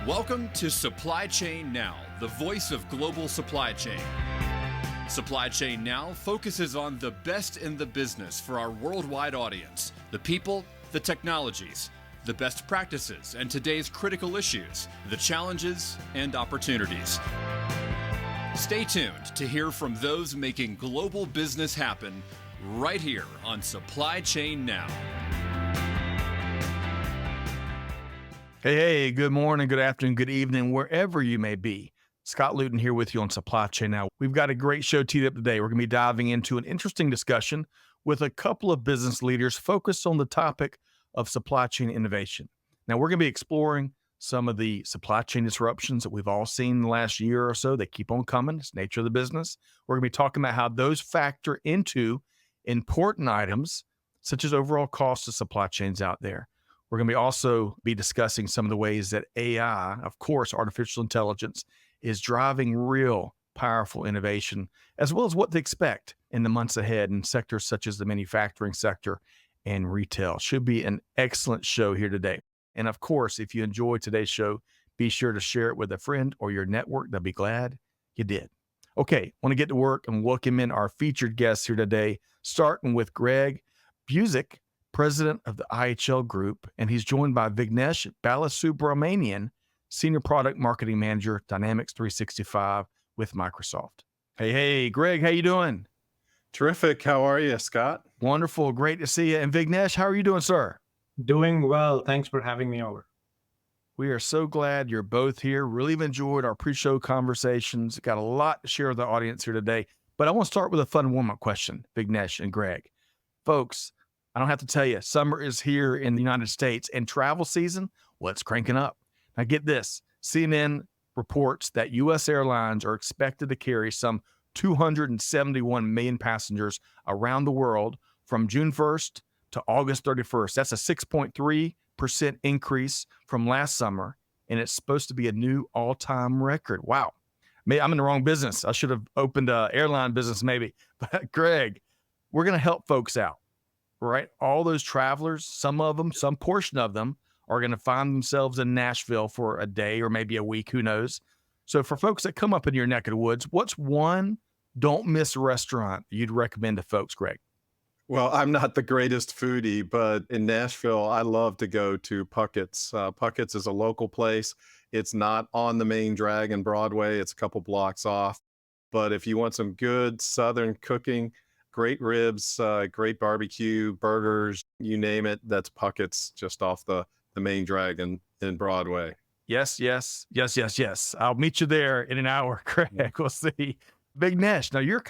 Welcome to Supply Chain Now, the voice of global supply chain. Supply Chain Now focuses on the best in the business for our worldwide audience, the people, the technologies, the best practices, and today's critical issues, the challenges and opportunities. Stay tuned to hear from those making global business happen right here on Supply Chain Now. Hey, good morning, good afternoon, good evening, wherever you may be. Scott Luton here with you on Supply Chain Now. We've got a great show teed up today. We're going to be diving into an interesting discussion with a couple of business leaders focused on the topic of supply chain innovation. Now, we're going to be exploring some of the supply chain disruptions that we've all seen in the last year or so. They keep on coming. It's the nature of the business. We're going to be talking about how those factor into important items, such as overall cost of supply chains out there. We're going to also be discussing some of the ways that AI, of course, artificial intelligence, is driving real powerful innovation, as well as what to expect in the months ahead in sectors such as the manufacturing sector and retail. Should be an excellent show here today. And of course, if you enjoyed today's show, be sure to share it with a friend or your network. They'll be glad you did. Okay, want to get to work and welcome in our featured guests here today, starting with Greg Buzek, president of the IHL Group, and he's joined by Vignesh Balasubramanian, senior product marketing manager, Dynamics 365 with Microsoft. Hey, Greg, how you doing? Terrific. How are you, Scott? Wonderful. Great to see you. And Vignesh, how are you doing, sir? Doing well. Thanks for having me over. We are so glad you're both here. Really enjoyed our pre-show conversations. Got a lot to share with the audience here today. But I want to start with a fun warm-up question, Vignesh and Greg. Folks, I don't have to tell you, summer is here in the United States and travel season, well, it's cranking up. Now get this, CNN reports that U.S. airlines are expected to carry some 271 million passengers around the world from June 1st to August 31st. That's a 6.3% increase from last summer, and it's supposed to be a new all-time record. Wow. I'm in the wrong business. I should have opened an airline business maybe. But Greg, we're going to help folks out. Right? All those travelers, some portion of them are going to find themselves in Nashville for a day or maybe a week, who knows? So for folks that come up in your neck of the woods, what's one don't miss restaurant you'd recommend to folks, Greg? Well, I'm not the greatest foodie, but in Nashville, I love to go to Puckett's. Puckett's is a local place. It's not on the main drag in Broadway. It's a couple blocks off. But if you want some good Southern cooking, great ribs, great barbecue, burgers, you name it, that's Puckett's just off the main drag in Broadway. Yes. I'll meet you there in an hour, Greg. We'll see. Vignesh, now you're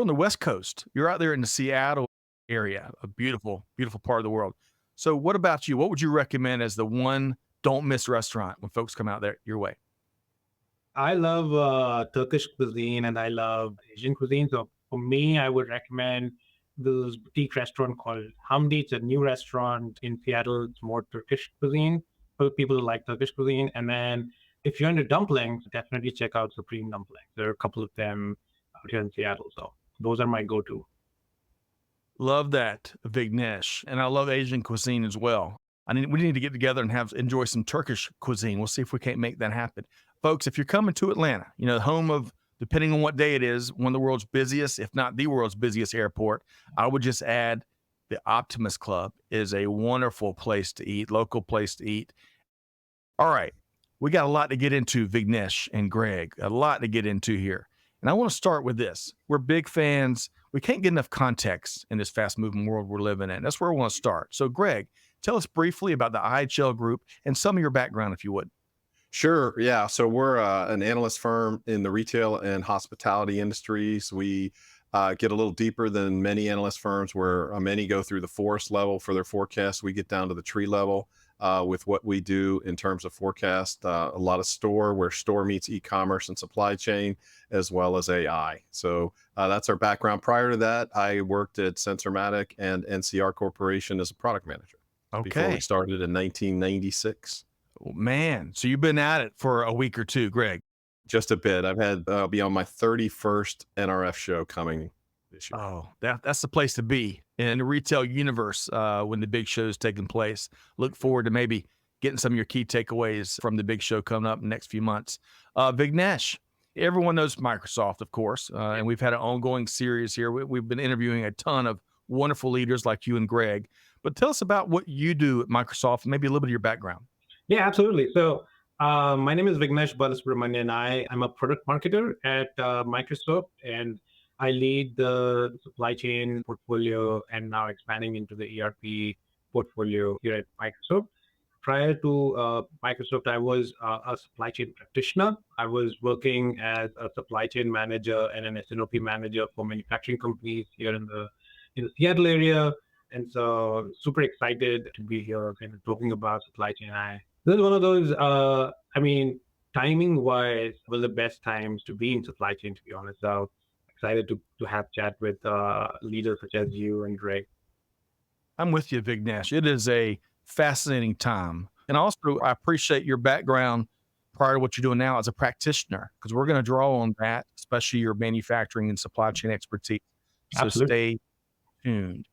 on the West Coast. You're out there in the Seattle area, a beautiful, beautiful part of the world. So what about you? What would you recommend as the one don't miss restaurant when folks come out there your way? I love Turkish cuisine and I love Asian cuisine. So for me, I would recommend this boutique restaurant called Hamdi. It's a new restaurant in Seattle. It's more Turkish cuisine for people who like Turkish cuisine. And then if you're into dumplings, definitely check out Supreme Dumplings. There are a couple of them out here in Seattle. So those are my go-to. Love that, Vignesh. And I love Asian cuisine as well. We need to get together and enjoy some Turkish cuisine. We'll see if we can't make that happen. Folks, if you're coming to Atlanta, the home of, depending on what day it is, one of the world's busiest, if not the world's busiest airport, I would just add the Optimus Club is a wonderful place to eat, local place to eat. All right, we got a lot to get into, Vignesh and Greg, a lot to get into here. And I want to start with this. We're big fans. We can't get enough context in this fast-moving world we're living in. That's where we want to start. So, Greg, tell us briefly about the IHL Group and some of your background, if you would. Sure. Yeah. So we're an analyst firm in the retail and hospitality industries. We get a little deeper than many analyst firms where many go through the forest level for their forecast. We get down to the tree level with what we do in terms of forecast. A lot of where store meets e-commerce and supply chain, as well as AI. So that's our background. Prior to that, I worked at Sensormatic and NCR Corporation as a product manager. Okay. Before we started in 1996. Oh, man, so you've been at it for a week or two, Greg. Just a bit. I'll be on my 31st NRF show coming this year. Oh, that's the place to be in the retail universe when the big show's taking place. Look forward to maybe getting some of your key takeaways from the big show coming up in the next few months. Vignesh, everyone knows Microsoft, of course, and we've had an ongoing series here. We've been interviewing a ton of wonderful leaders like you and Greg. But tell us about what you do at Microsoft, and maybe a little bit of your background. Yeah, absolutely. So my name is Vignesh Balasubramanian. I'm a product marketer at Microsoft, and I lead the supply chain portfolio and now expanding into the ERP portfolio here at Microsoft. Prior to Microsoft, I was a supply chain practitioner. I was working as a supply chain manager and an S&OP manager for manufacturing companies here in the Seattle area. And so super excited to be here and talking about supply chain. This is one of those, timing wise was the best times to be in supply chain, to be honest. So excited to have chat with leaders such as you and Greg. I'm with you, Vignesh. It is a fascinating time. And also, I appreciate your background prior to what you're doing now as a practitioner, because we're going to draw on that, especially your manufacturing and supply chain expertise. So Absolutely. stay tuned.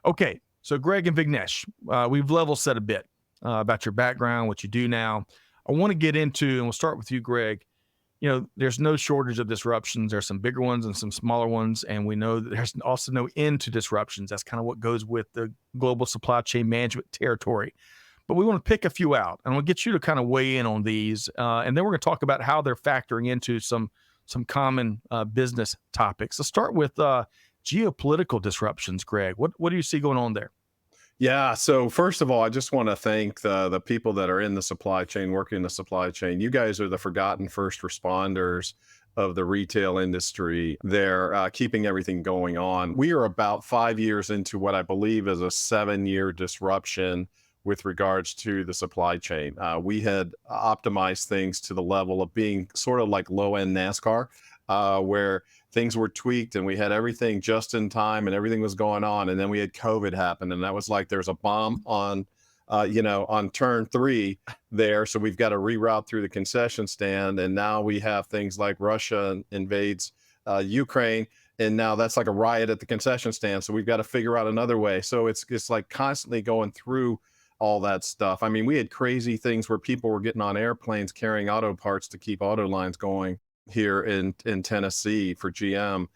Okay. So, Greg and Vignesh, we've level set a bit about your background, what you do now. I want to get into, and we'll start with you, Greg. You know, there's no shortage of disruptions. There's some bigger ones and some smaller ones. And we know that there's also no end to disruptions. That's kind of what goes with the global supply chain management territory. But we want to pick a few out, and we'll get you to kind of weigh in on these. And then we're going to talk about how they're factoring into some common business topics. Let's start with geopolitical disruptions, Greg. What do you see going on there? Yeah. So first of all, I just want to thank the people that are in the supply chain, working in the supply chain. You guys are the forgotten first responders of the retail industry. They're keeping everything going on. We are about 5 years into what I believe is a 7-year disruption with regards to the supply chain. We had optimized things to the level of being sort of like low-end NASCAR, where things were tweaked and we had everything just in time and everything was going on. And then we had COVID happen. And that was like, there's a bomb on, on turn 3 there. So we've got to reroute through the concession stand. And now we have things like Russia invades Ukraine. And now that's like a riot at the concession stand. So we've got to figure out another way. So it's like constantly going through all that stuff. I mean, we had crazy things where people were getting on airplanes carrying auto parts to keep auto lines going here in Tennessee for GM.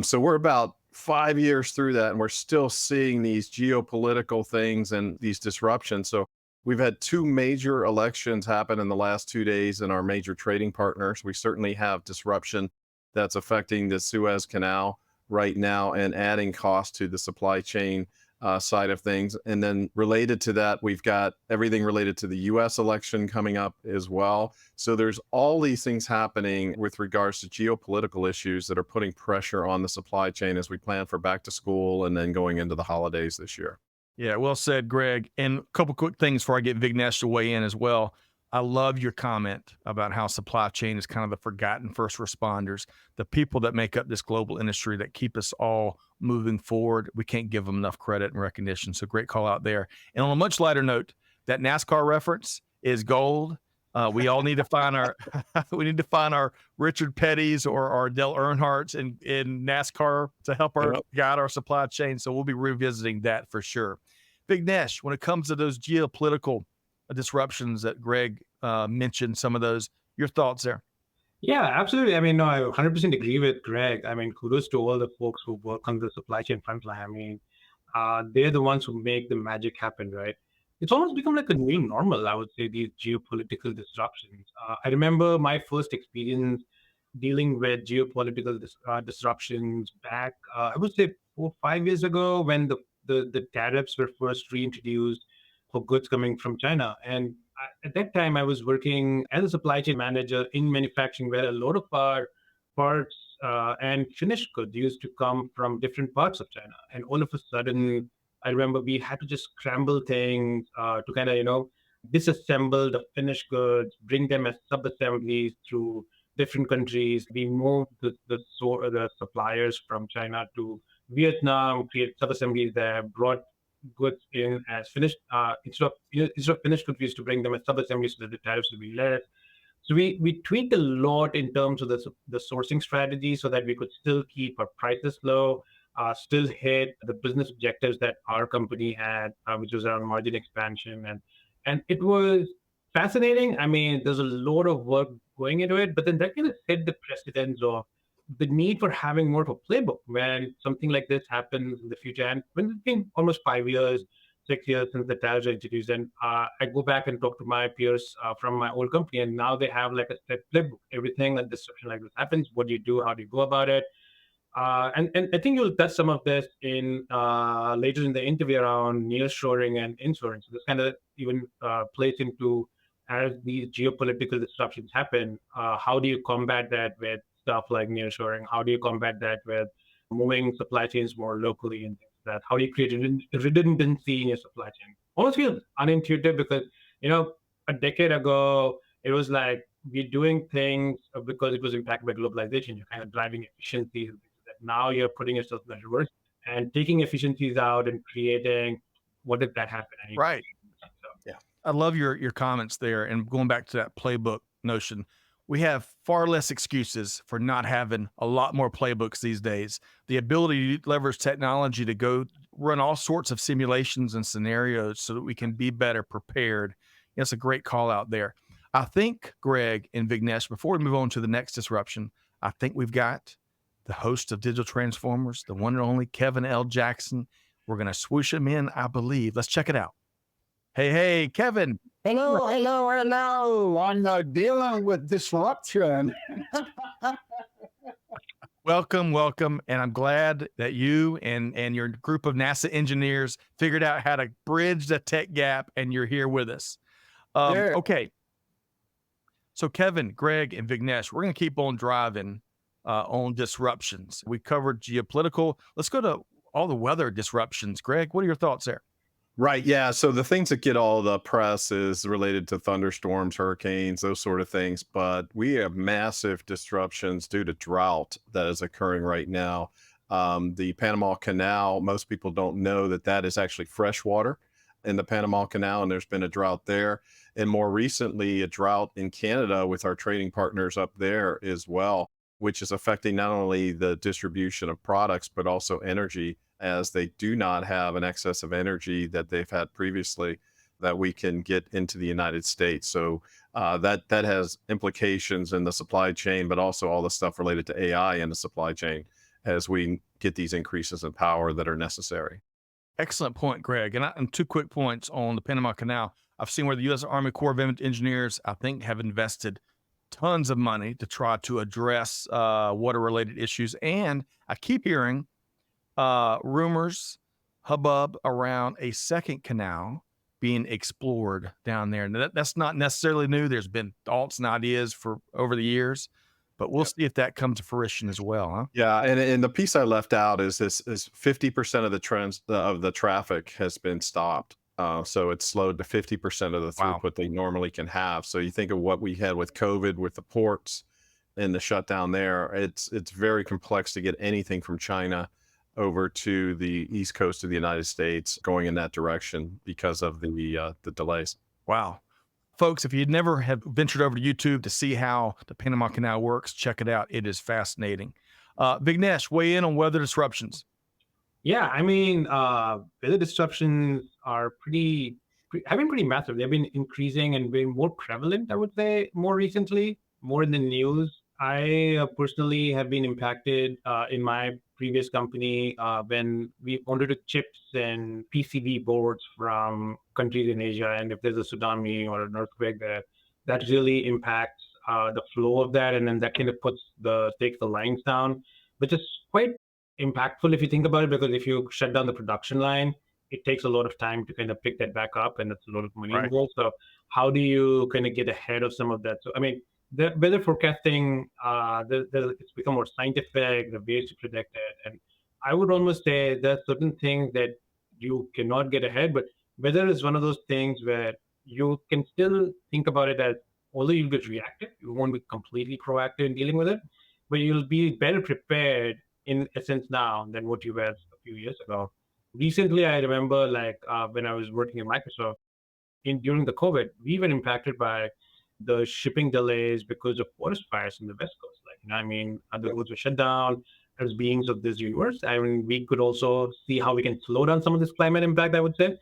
So we're about 5 years through that, and we're still seeing these geopolitical things and these disruptions. So we've had 2 major elections happen in the last 2 days in our major trading partners. We certainly have disruption that's affecting the Suez Canal right now and adding cost to the supply chain side of things. And then related to that, we've got everything related to the US election coming up as well. So there's all these things happening with regards to geopolitical issues that are putting pressure on the supply chain as we plan for back to school and then going into the holidays this year. Yeah, well said, Greg. And a couple quick things before I get Vignesh to weigh in as well. I love your comment about how supply chain is kind of the forgotten first responders, the people that make up this global industry that keep us all moving forward. We can't give them enough credit and recognition. So great call out there. And on a much lighter note, that NASCAR reference is gold. We all need to find our Richard Petty's or our Dale Earnhardt's in NASCAR to help guide our supply chain. So we'll be revisiting that for sure. Vignesh, when it comes to those geopolitical disruptions that Greg mentioned, some of those, your thoughts there? Yeah, absolutely. I mean, no, I 100% agree with Greg. I mean, kudos to all the folks who work on the supply chain frontline. I mean, they're the ones who make the magic happen, right? It's almost become like a new normal, I would say, these geopolitical disruptions. I remember my first experience dealing with geopolitical disruptions back, I would say 4 or 5 years ago when the tariffs were first reintroduced for goods coming from China. And at that time, I was working as a supply chain manager in manufacturing, where a lot of our parts and finished goods used to come from different parts of China. And all of a sudden, I remember we had to just scramble things to kind of, disassemble the finished goods, bring them as sub-assemblies through different countries. We moved the suppliers from China to Vietnam, create sub-assemblies there, brought goods in as finished instead of finished goods, we used to bring them as sub-assemblies so that the tariffs would be less. So we tweaked a lot in terms of the sourcing strategy so that we could still keep our prices low, still hit the business objectives that our company had, which was around margin expansion And it was fascinating. I mean, there's a lot of work going into it, but then that kind of set the precedence of the need for having more of a playbook when something like this happens in the future. And when it's been almost 5 years, 6 years since the tariffs were introduced, and I go back and talk to my peers from my old company, and now they have like a set playbook. Everything that disruption like this happens, what do you do? How do you go about it? And I think you'll touch some of this in later in the interview around nearshoring and inshoring. So this kind of even plays into as these geopolitical disruptions happen. How do you combat that with stuff like nearshoring? How do you combat that with moving supply chains more locally and things like that? How do you create redundancy in your supply chain? Almost feels unintuitive because a decade ago it was like we're doing things because it was impacted by globalization. You're kind of driving efficiencies that now you're putting yourself in the reverse and taking efficiencies out and creating what did that happen? And Right. so, Yeah. I love your comments there. And going back to that playbook notion, we have far less excuses for not having a lot more playbooks these days. The ability to leverage technology to go run all sorts of simulations and scenarios so that we can be better prepared. That's a great call out there. I think, Greg and Vignesh, before we move on to the next disruption, I think we've got the host of Digital Transformers, the one and only Kevin L. Jackson. We're going to swoosh him in, I believe. Let's check it out. Hey, Kevin. Hello, hello, hello. I'm dealing with disruption. Welcome. And I'm glad that you and your group of NASA engineers figured out how to bridge the tech gap and you're here with us. Sure. Okay. So Kevin, Greg, and Vignesh, we're going to keep on driving on disruptions. We covered geopolitical. Let's go to all the weather disruptions. Greg, what are your thoughts there? Right. Yeah. So the things that get all the press is related to thunderstorms, hurricanes, those sort of things. But we have massive disruptions due to drought that is occurring right now. The Panama Canal, most people don't know that that is actually fresh water in the Panama Canal, and there's been a drought there. And more recently, a drought in Canada with our trading partners up there as well, which is affecting not only the distribution of products, but also energy, as they do not have an excess of energy that they've had previously that we can get into the United States. So that has implications in the supply chain, but also all the stuff related to AI in the supply chain as we get these increases in power that are necessary. Excellent point, Greg. And 2 quick points on the Panama Canal. I've seen where the U.S. Army Corps of Engineers, I think, have invested tons of money to try to address water-related issues. And I keep hearing rumors, hubbub around a second canal being explored down there. And that's not necessarily new. There's been thoughts and ideas for over the years, but we'll see if that comes to fruition as well, huh? Yeah, and the piece I left out is 50% of the trends of the traffic has been stopped. So it's slowed to 50% of the Wow. throughput they normally can have. So you think of what we had with COVID, with the ports and the shutdown there. It's very complex to get anything from China over to the east coast of the United States going in that direction because of the delays. Wow. Folks, if you'd never have ventured over to YouTube to see how the Panama Canal works, check it out. It is fascinating. Vignesh, weigh in on weather disruptions. yeah, I mean, weather disruptions are have been pretty massive. They've been increasing and being more prevalent, I would say, more recently, more in the news. I personally have been impacted in my previous company when we ordered chips and PCB boards from countries in Asia. And if there's a tsunami or an earthquake there, that really impacts the flow of that. And then that kind of takes the lines down, which is quite impactful if you think about it, because if you shut down the production line, it takes a lot of time to kind of pick that back up, and it's a lot of money Right. involved. So how do you kind of get ahead of some of that? So I mean, the weather forecasting, it's become more scientific, the ways to predict it, and I would almost say there's certain things that you cannot get ahead, but weather is one of those things where you can still think about it as, although you'll get reactive, you won't be completely proactive in dealing with it, but you'll be better prepared in essence now than what you were a few years ago. Recently, I remember when I was working at Microsoft during the COVID, we were impacted by the shipping delays because of forest fires in the West Coast. The roads were shut down as beings of this universe. I mean, we could also see how we can slow down some of this climate impact, I would say.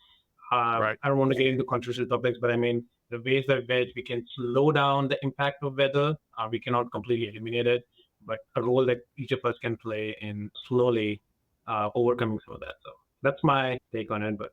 Right. I don't want to get into controversial topics, but I mean, the ways by which we can slow down the impact of weather, we cannot completely eliminate it, but a role that each of us can play in slowly overcoming some of that. So that's my take on it. But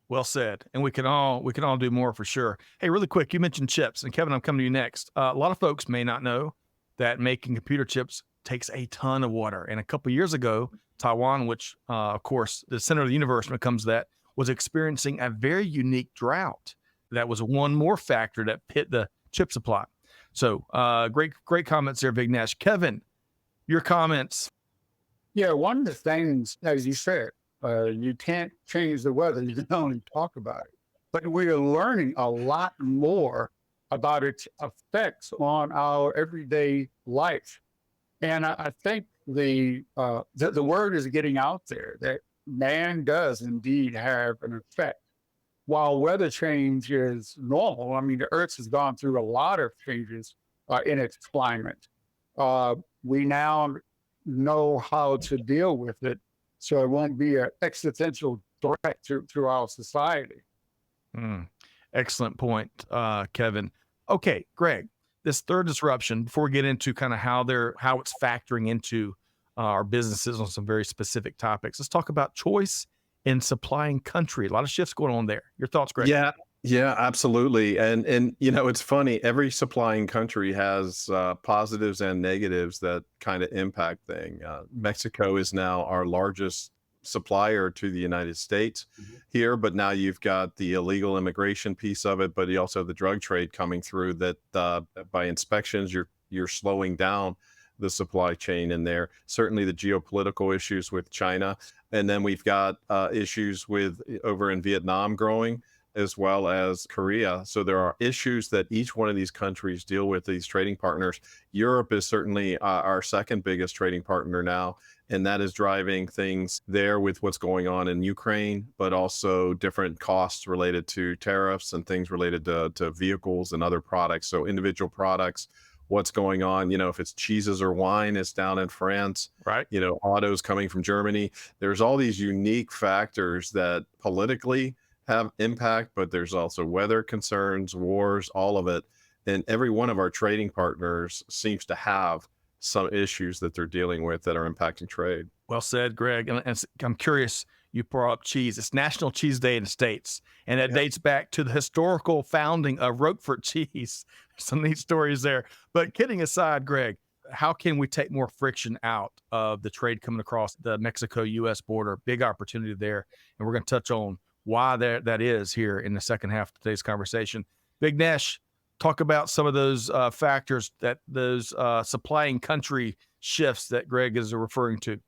Well said. And we can all do more for sure. Hey, really quick, you mentioned chips, and Kevin, I'm coming to you next. A lot of folks may not know that making computer chips takes a ton of water. And a couple of years ago, Taiwan, which of course the center of the universe when it comes to that, was experiencing a very unique drought. That was one more factor that hit the chip supply. So great comments there, Vignesh. Kevin, your comments. Yeah, one of the things, as you said, you can't change the weather, you can only talk about it. But we are learning a lot more about its effects on our everyday life. And I think the word is getting out there that man does indeed have an effect. While weather change is normal, I mean, the Earth has gone through a lot of changes in its climate. We now know how to deal with it, so it won't be an existential threat to our society. Excellent point, Kevin. Okay, Greg, this third disruption, before we get into kind of how it's factoring into our businesses on some very specific topics, let's talk about choice in supplying country. A lot of shifts going on there. Your thoughts, Greg? Yeah, absolutely. And it's funny, every supplying country has positives and negatives that kind of impact things. Mexico is now our largest supplier to the United States here, but now you've got the illegal immigration piece of it, but you also have the drug trade coming through that by inspections, you're slowing down the supply chain in there. Certainly the geopolitical issues with China. And then we've got issues over in Vietnam growing, as well as Korea. So there are issues that each one of these countries deal with, these trading partners. Europe is certainly our second biggest trading partner now, and that is driving things there with what's going on in Ukraine, but also different costs related to tariffs and things related to vehicles and other products. So individual products, what's going on, if it's cheeses or wine, it's down in France, right? Autos coming from Germany. There's all these unique factors that politically have impact, but there's also weather concerns, wars, all of it. And every one of our trading partners seems to have some issues that they're dealing with that are impacting trade. Well said, Greg. And I'm curious, you brought up cheese. It's National Cheese Day in the States, and it dates back to the historical founding of Roquefort cheese. Some neat stories there. But kidding aside, Greg, how can we take more friction out of the trade coming across the Mexico-U.S. border? Big opportunity there. And we're going to touch on why that is here in the second half of today's conversation. Vignesh, talk about some of those factors, those supplying country shifts that Greg is referring to.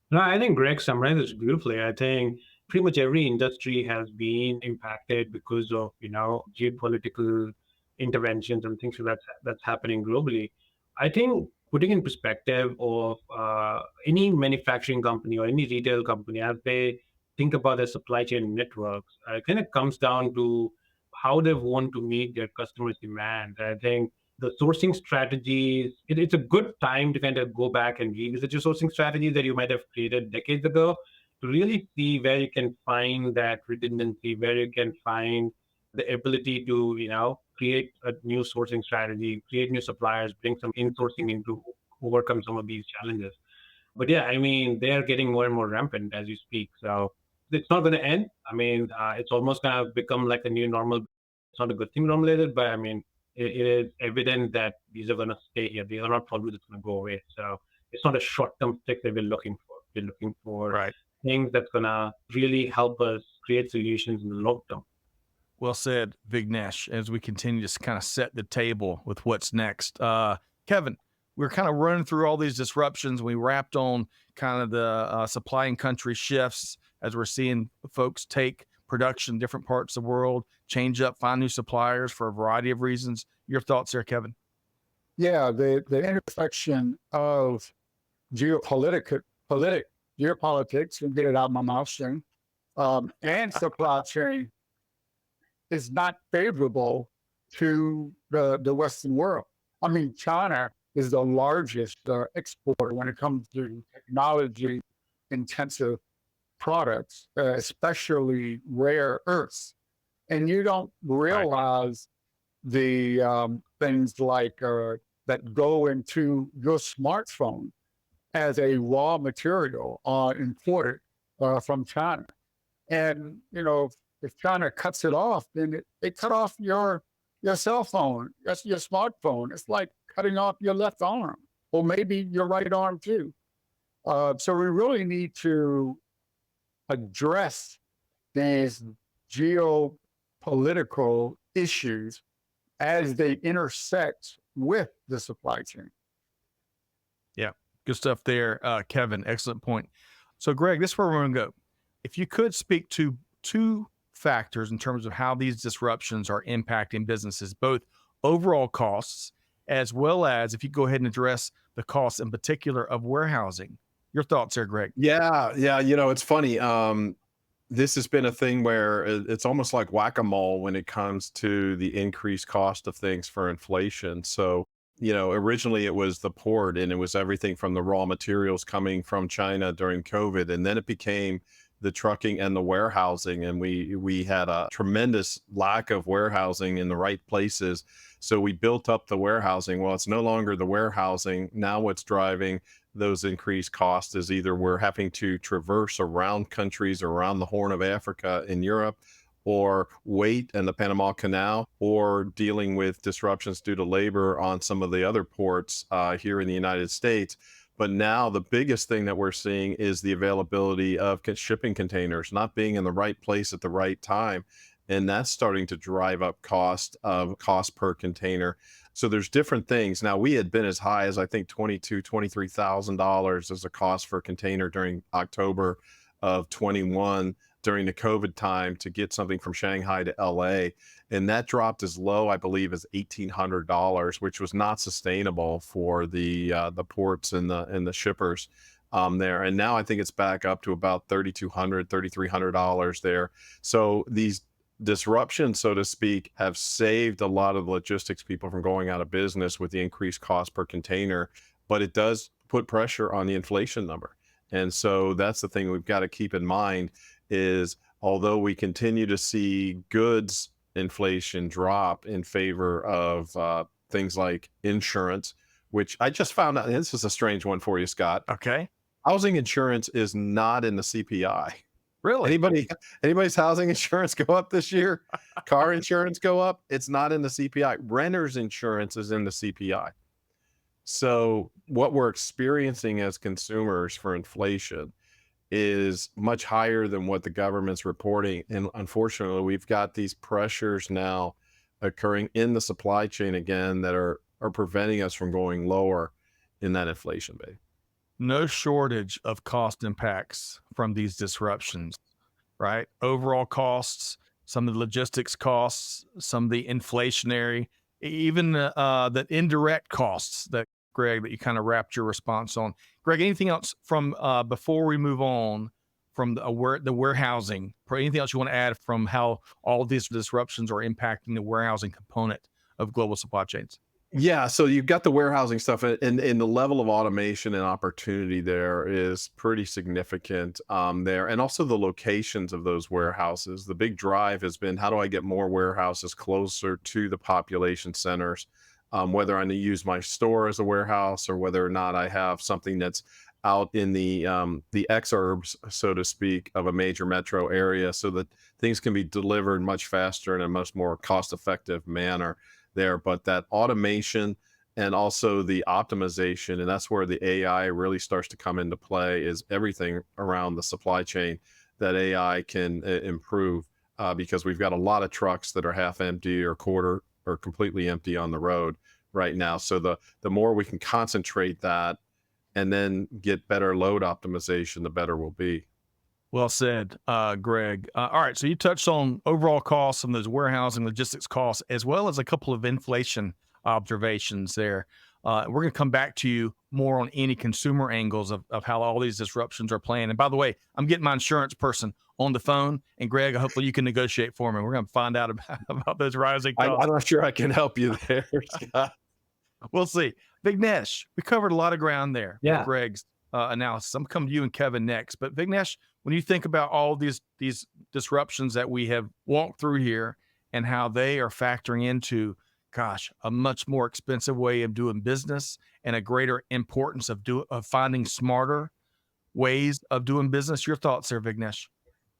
No, I think Greg summarized this beautifully. I think pretty much every industry has been impacted because of geopolitical interventions and things that's happening globally. I think putting in perspective of any manufacturing company or any retail company as they think about their supply chain networks, it kind of comes down to how they want to meet their customers' demand. I think the sourcing strategies, it's a good time to kind of go back and revisit your sourcing strategies that you might have created decades ago to really see where you can find that redundancy, where you can find the ability to, create a new sourcing strategy, create new suppliers, bring some insourcing in to overcome some of these challenges. But yeah, I mean, they're getting more and more rampant as you speak. So it's not going to end. I mean, it's almost going to become like a new normal. It's not a good thing normally, but I mean, it is evident that these are going to stay here. These are not problems that's going to go away. So it's not a short-term fix that we're looking for. We're looking for things that's going to really help us create solutions in the long term. Well said, Vignesh, as we continue to kind of set the table with what's next. Kevin, we're kind of running through all these disruptions. We wrapped on kind of the supplying country shifts as we're seeing folks take production in different parts of the world, change up, find new suppliers for a variety of reasons. Your thoughts there, Kevin? Yeah, the intersection of geopolitics, and get it out of my mouth soon, and supply chain is not favorable to the Western world. I mean, China is the largest exporter when it comes to technology-intensive products, especially rare earths. And you don't realize the things like that go into your smartphone as a raw material imported from China. And, if China cuts it off, then they cut off your cell phone, your smartphone. It's like cutting off your left arm or maybe your right arm too. So we really need to address these geopolitical issues as they intersect with the supply chain. Yeah, good stuff there, Kevin. Excellent point. So, Greg, this is where we're going to go. If you could speak to two factors in terms of how these disruptions are impacting businesses, both overall costs, as well as if you go ahead and address the costs in particular of warehousing. Your thoughts there, Greg? Yeah. It's funny. This has been a thing where it's almost like whack-a-mole when it comes to the increased cost of things for inflation. So, originally it was the port, and it was everything from the raw materials coming from China during COVID. And then it became the trucking and the warehousing. And we had a tremendous lack of warehousing in the right places. So we built up the warehousing. Well, it's no longer the warehousing. Now what's driving those increased costs is either we're having to traverse around countries around the Horn of Africa in Europe, or wait in the Panama Canal, or dealing with disruptions due to labor on some of the other ports here in the United States. But now the biggest thing that we're seeing is the availability of shipping containers not being in the right place at the right time. And that's starting to drive up cost per container. So there's different things. Now, we had been as high as I think $23,000 as a cost for a container during October of 21 during the COVID time to get something from Shanghai to LA. And that dropped as low, I believe, as $1,800, which was not sustainable for the ports and the shippers there. And now I think it's back up to about $3,200, $3,300 there. So these disruptions, so to speak, have saved a lot of the logistics people from going out of business with the increased cost per container, but it does put pressure on the inflation number. And so that's the thing we've got to keep in mind is, although we continue to see goods inflation drop in favor of things like insurance, which I just found out, and this is a strange one for you, Scott. Okay. Housing insurance is not in the CPI. Really? Anybody's housing insurance go up this year? Car insurance go up? It's not in the CPI. Renter's insurance is in the CPI. So what we're experiencing as consumers for inflation is much higher than what the government's reporting. And unfortunately, we've got these pressures now occurring in the supply chain again that are preventing us from going lower in that inflation base. No shortage of cost impacts from these disruptions, right? Overall costs, some of the logistics costs, some of the inflationary, even the indirect costs that, Greg, that you kind of wrapped your response on. Greg, anything else from before we move on from the warehousing? Anything else you want to add from how all of these disruptions are impacting the warehousing component of global supply chains? Yeah, so you've got the warehousing stuff, and the level of automation and opportunity there is pretty significant there, and also the locations of those warehouses. The big drive has been, how do I get more warehouses closer to the population centers, whether I use my store as a warehouse or whether or not I have something that's out in the exurbs, so to speak, of a major metro area, so that things can be delivered much faster in a much more cost-effective manner there. But that automation and also the optimization, and that's where the AI really starts to come into play, is everything around the supply chain that AI can improve, because we've got a lot of trucks that are half empty or quarter or completely empty on the road right now. So the more we can concentrate that and then get better load optimization, the better we'll be. Well said, Greg. All right, so you touched on overall costs, some of those warehousing logistics costs, as well as a couple of inflation observations there. We're going to come back to you more on any consumer angles of how all these disruptions are playing. And by the way, I'm getting my insurance person on the phone, and Greg, hopefully you can negotiate for me. We're going to find out about those rising costs. I'm not sure I can help you there, Scott. We'll see. Vignesh, we covered a lot of ground there. Yeah. Greg's analysis. I'm coming to you and Kevin next. But Vignesh, when you think about all these disruptions that we have walked through here and how they are factoring into, gosh, a much more expensive way of doing business and a greater importance of finding smarter ways of doing business, your thoughts there, Vignesh?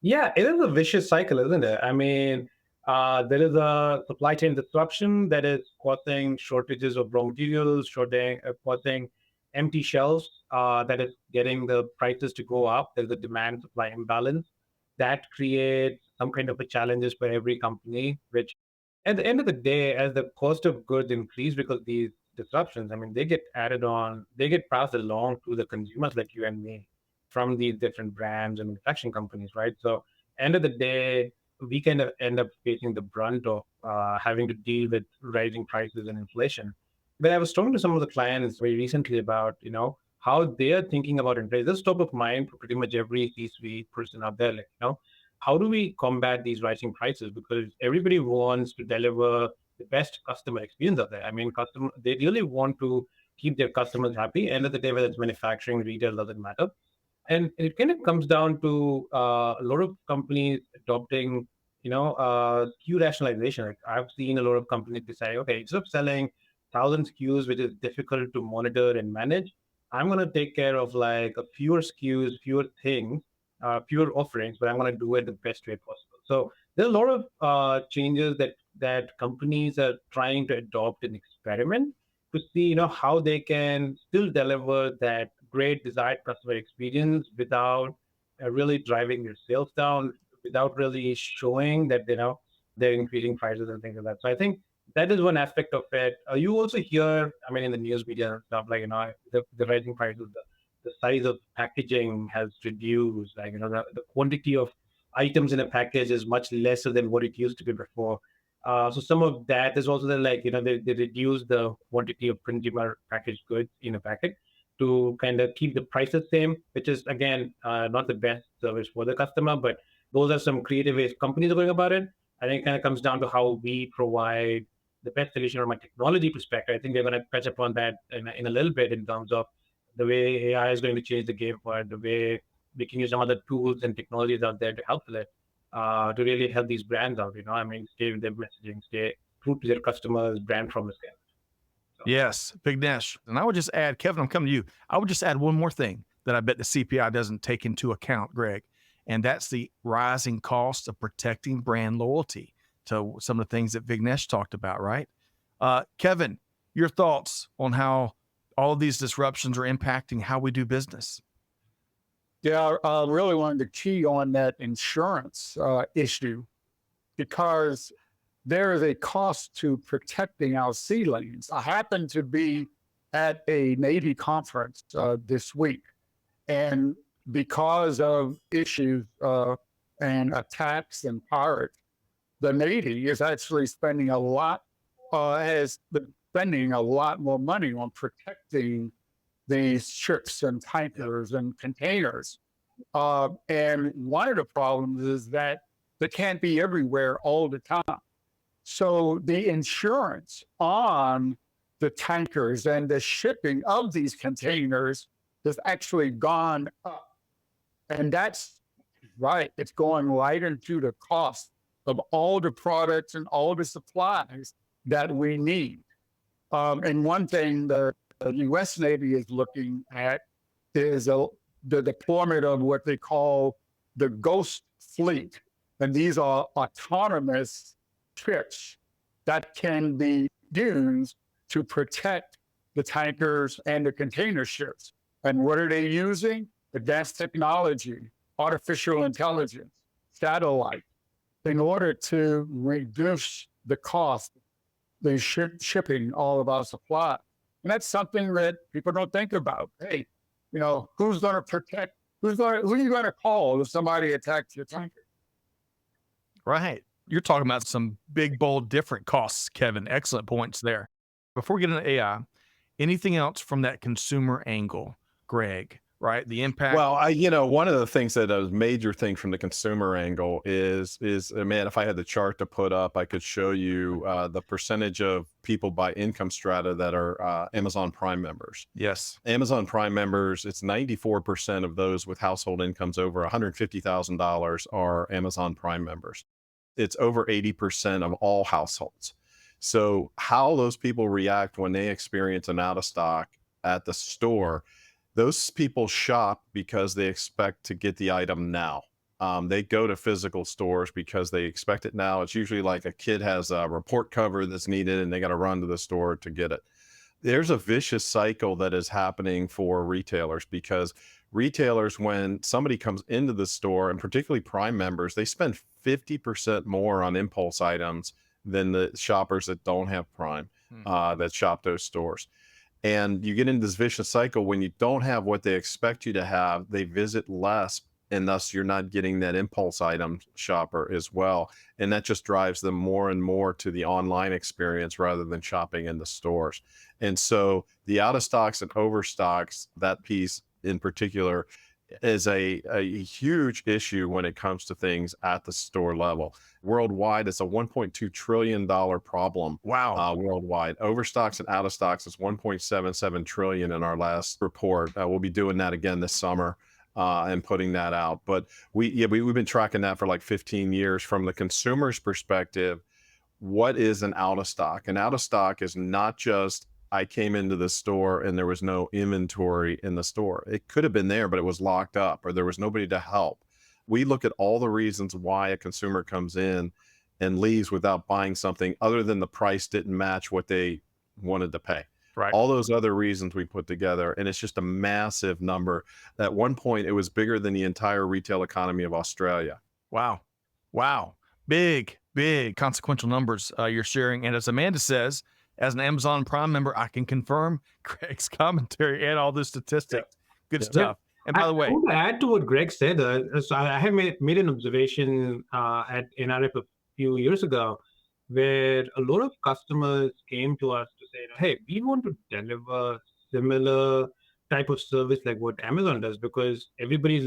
Yeah, it is a vicious cycle, isn't it? I mean, there is a supply chain disruption that is causing shortages of raw materials, causing empty shelves, that is getting the prices to go up. There's a demand supply imbalance that creates some kind of a challenges for every company, which at the end of the day, as the cost of goods increase because these disruptions, I mean, they get added on, they get passed along to the consumers like you and me from these different brands and manufacturing companies, right? So, end of the day, we kind of end up facing the brunt of having to deal with rising prices and inflation. But I was talking to some of the clients very recently about, how they're thinking about inflation. This is top of mind for pretty much every C-suite person out there. Like, how do we combat these rising prices? Because everybody wants to deliver the best customer experience out there. I mean, they really want to keep their customers happy. End of the day, whether it's manufacturing, retail, doesn't matter. And it kind of comes down to a lot of companies adopting, SKU rationalization. Like I've seen a lot of companies decide, okay, instead of selling 1,000 SKUs, which is difficult to monitor and manage, I'm going to take care of like a fewer SKUs, fewer things, fewer offerings, but I'm going to do it the best way possible. So there's a lot of changes that companies are trying to adopt and experiment to see, how they can still deliver that great desired customer experience without really driving their sales down, without really showing that, they're increasing prices and things like that. So I think that is one aspect of it. You also hear, I mean, in the news media and stuff, like, the rising prices, the size of packaging has reduced, like, the quantity of items in a package is much lesser than what it used to be before. So some of that is also like, they reduce the quantity of consumer packaged goods in a packet to kind of keep the prices same, which is again not the best service for the customer. But those are some creative ways companies are going about it. I think it kind of comes down to how we provide the best solution from a technology perspective. I think we're going to touch upon that in a little bit in terms of the way AI is going to change the game for it, the way we can use some other tools and technologies out there to help with it, to really help these brands out. I mean, stay with their messaging, stay true to their customers, brand promise. So. Yes, Vignesh. And I would just add, Kevin, I'm coming to you. I would just add one more thing that I bet the CPI doesn't take into account, Greg, and that's the rising cost of protecting brand loyalty to some of the things that Vignesh talked about, right? Kevin, your thoughts on how all of these disruptions are impacting how we do business? Yeah, I really wanted to key on that insurance issue, because there is a cost to protecting our sea lanes. I happened to be at a Navy conference this week, and because of issues and attacks and pirates, the Navy is actually spending has been spending a lot more money on protecting these ships and tankers and containers. And one of the problems is that they can't be everywhere all the time. So the insurance on the tankers and the shipping of these containers has actually gone up. And that's right. It's going right into the cost of all the products and all the supplies that we need. And one thing the U.S. Navy is looking at is the deployment of what they call the ghost fleet. And these are autonomous ships that can be used to protect the tankers and the container ships. And what are they using? Advanced technology, artificial intelligence, satellite, in order to reduce the cost of shipping all of our supply. And that's something that people don't think about. Hey, who's going to protect? Who are you going to call if somebody attacks your tanker? Right. You're talking about some big, bold, different costs, Kevin. Excellent points there. Before we get into AI, anything else from that consumer angle, Greg, right? The impact. Well, one of the things that a major thing from the consumer angle is man, if I had the chart to put up, I could show you the percentage of people by income strata that are Amazon Prime members. Yes. Amazon Prime members, it's 94% of those with household incomes over $150,000 are Amazon Prime members. It's over 80% of all households. So how those people react when they experience an out of stock at the store, those people shop because they expect to get the item now. They go to physical stores because they expect it now. It's usually like a kid has a report cover that's needed and they got to run to the store to get it. There's a vicious cycle that is happening for retailers because retailers, when somebody comes into the store, and particularly Prime members, they spend 50% more on impulse items than the shoppers that don't have Prime, that shop those stores. And you get into this vicious cycle when you don't have what they expect you to have, they visit less, and thus you're not getting that impulse item shopper as well. And that just drives them more and more to the online experience rather than shopping in the stores. And so the out of stocks and overstocks, that piece in particular, is a huge issue when it comes to things at the store level. Worldwide, it's a $1.2 trillion problem. Wow. Worldwide. Overstocks and out of stocks is 1.77 trillion in our last report. We'll be doing that again this summer and putting that out. But we've been tracking that for like 15 years from the consumer's perspective. What is an out of stock? An out of stock is not just I came into the store and there was no inventory in the store. It could have been there, but it was locked up or there was nobody to help. We look at all the reasons why a consumer comes in and leaves without buying something other than the price didn't match what they wanted to pay. Right. All those other reasons we put together, and it's just a massive number. At one point, it was bigger than the entire retail economy of Australia. Wow. Big consequential numbers you're sharing. And as Amanda says, as an Amazon Prime member, I can confirm Greg's commentary and all the statistics. Good stuff. And by the way, I want to add to what Greg said. So I have made an observation at NRF a few years ago, where a lot of customers came to us to say, "Hey, we want to deliver similar type of service like what Amazon does," because everybody's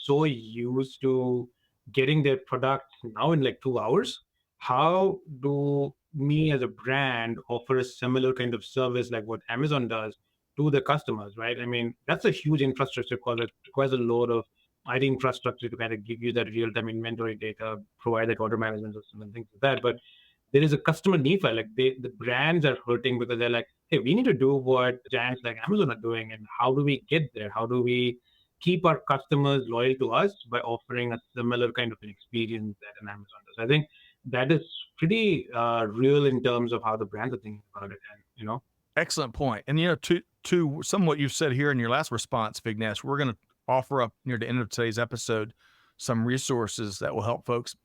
so used to getting their product now in like 2 hours. How do me as a brand offer a similar kind of service like what Amazon does to the customers, right? I mean, that's a huge infrastructure because it requires a lot of IT infrastructure to kind of give you that real-time inventory data, provide that order management system and things like that. But there is a customer need for it. Like the brands are hurting because they're like, hey, we need to do what giants like Amazon are doing. And how do we get there? How do we keep our customers loyal to us by offering a similar kind of an experience that an Amazon does? I think that is pretty real in terms of how the brands are thinking about it. And, excellent point. And, to some of what you've said here in your last response, Vignesh, we're going to offer up near the end of today's episode some resources that will help folks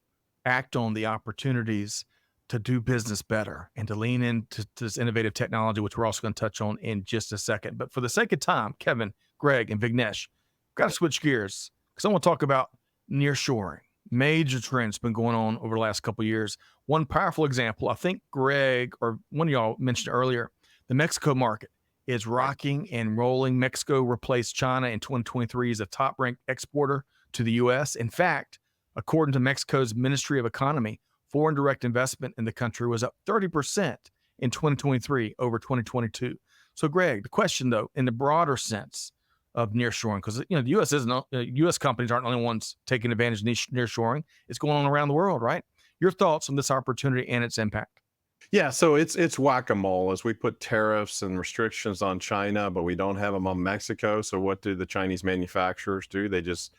act on the opportunities to do business better and to lean into this innovative technology, which we're also going to touch on in just a second. But for the sake of time, Kevin, Greg, and Vignesh, got to switch gears because I want to talk about nearshoring. Major trends been going on over the last couple of years. One powerful example, I think Greg or one of y'all mentioned earlier, the Mexico market is rocking and rolling. Mexico replaced China in 2023 as a top-ranked exporter to the U.S. In fact, according to Mexico's Ministry of Economy, foreign direct investment in the country was up 30% in 2023 over 2022. So, Greg, the question, though, in the broader sense of nearshoring, because the U.S. U.S. companies aren't the only ones taking advantage of nearshoring. It's going on around the world, right? Your thoughts on this opportunity and its impact? Yeah, so it's whack-a-mole as we put tariffs and restrictions on China, but we don't have them on Mexico. So what do the Chinese manufacturers do? They just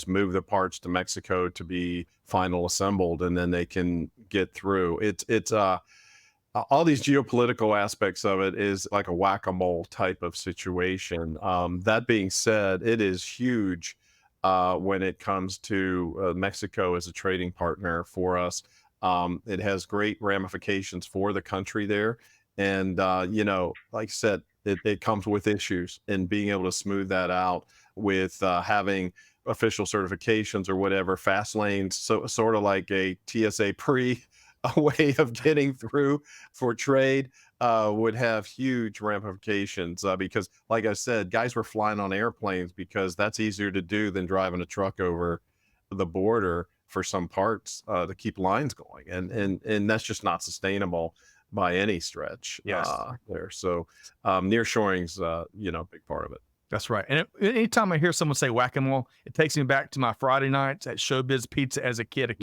move the parts to Mexico to be final assembled, and then they can get through. It's all these geopolitical aspects of it is like a whack-a-mole type of situation. That being said, it is huge when it comes to Mexico as a trading partner for us. It has great ramifications for the country there. And, like I said, it comes with issues, and being able to smooth that out with having official certifications or whatever, fast lanes, so sort of like a TSA a way of getting through for trade. would have huge ramifications because, like I said, guys were flying on airplanes because that's easier to do than driving a truck over the border for some parts to keep lines going, and that's just not sustainable by any stretch. Yes. There, so nearshoring's a big part of it. That's right. And anytime I hear someone say whack-a-mole, it takes me back to my Friday nights at Showbiz Pizza as a kid.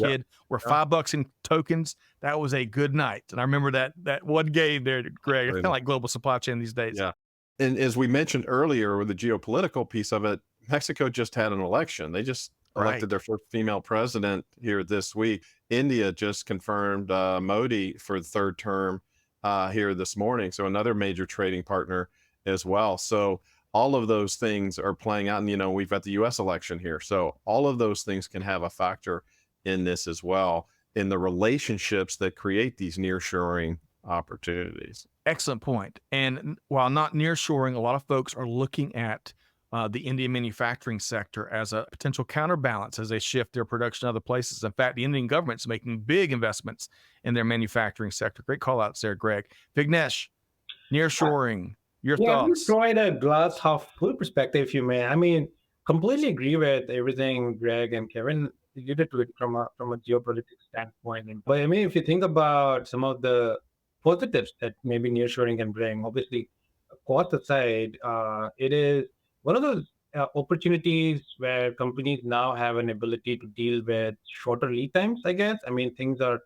Where $5 in tokens, that was a good night. And I remember that one game there, Greg. It's kind of like global supply chain these days. Yeah. And as we mentioned earlier with the geopolitical piece of it, Mexico just had an election. They just elected their first female president here this week. India just confirmed Modi for the third term here this morning. So another major trading partner as well. So all of those things are playing out, and we've got the U.S. election here, so all of those things can have a factor in this as well, in the relationships that create these nearshoring opportunities. Excellent point. And while not nearshoring, a lot of folks are looking at the Indian manufacturing sector as a potential counterbalance as they shift their production to other places. In fact, the Indian government's making big investments in their manufacturing sector. Great call outs there, Greg. Vignesh, nearshoring. Your thoughts? I'm just provide a glass half full perspective, if you may. I mean, completely agree with everything Greg and Kevin alluded to it from a geopolitical standpoint. But I mean, if you think about some of the positives that maybe nearshoring can bring, obviously, cost aside, it is one of those opportunities where companies now have an ability to deal with shorter lead times, I guess. I mean, things are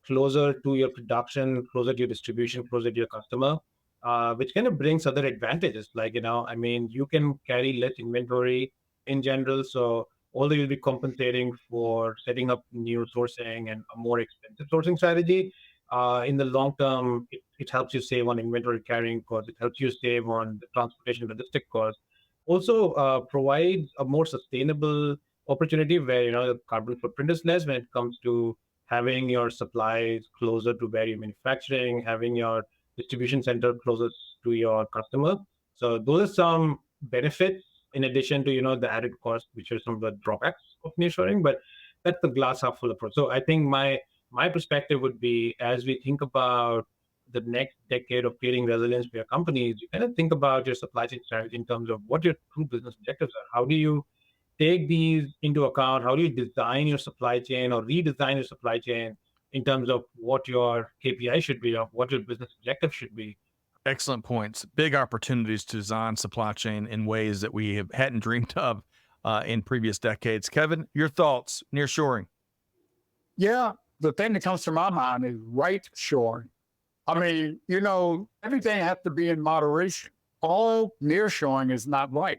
closer to your production, closer to your distribution, closer to your customer. Which kind of brings other advantages. Like, I mean, you can carry less inventory in general. So although you'll be compensating for setting up new sourcing and a more expensive sourcing strategy, in the long term, it helps you save on inventory carrying costs. It helps you save on the transportation logistic costs. Also provides a more sustainable opportunity where, the carbon footprint is less when it comes to having your supplies closer to where you're manufacturing, having your distribution center closer to your customer. So those are some benefits in addition to, the added cost, which are some of the drawbacks of nearshoring, but that's the glass half full approach. So I think my perspective would be, as we think about the next decade of creating resilience for your companies, you kind of think about your supply chain strategy in terms of what your true business objectives are. How do you take these into account? How do you design your supply chain or redesign your supply chain in terms of what your KPI should be, of what your business objective should be? Excellent points. Big opportunities to design supply chain in ways that we hadn't dreamed of in previous decades. Kevin, your thoughts, nearshoring? Yeah, the thing that comes to my mind is right shoring. I mean, everything has to be in moderation. All nearshoring is not right.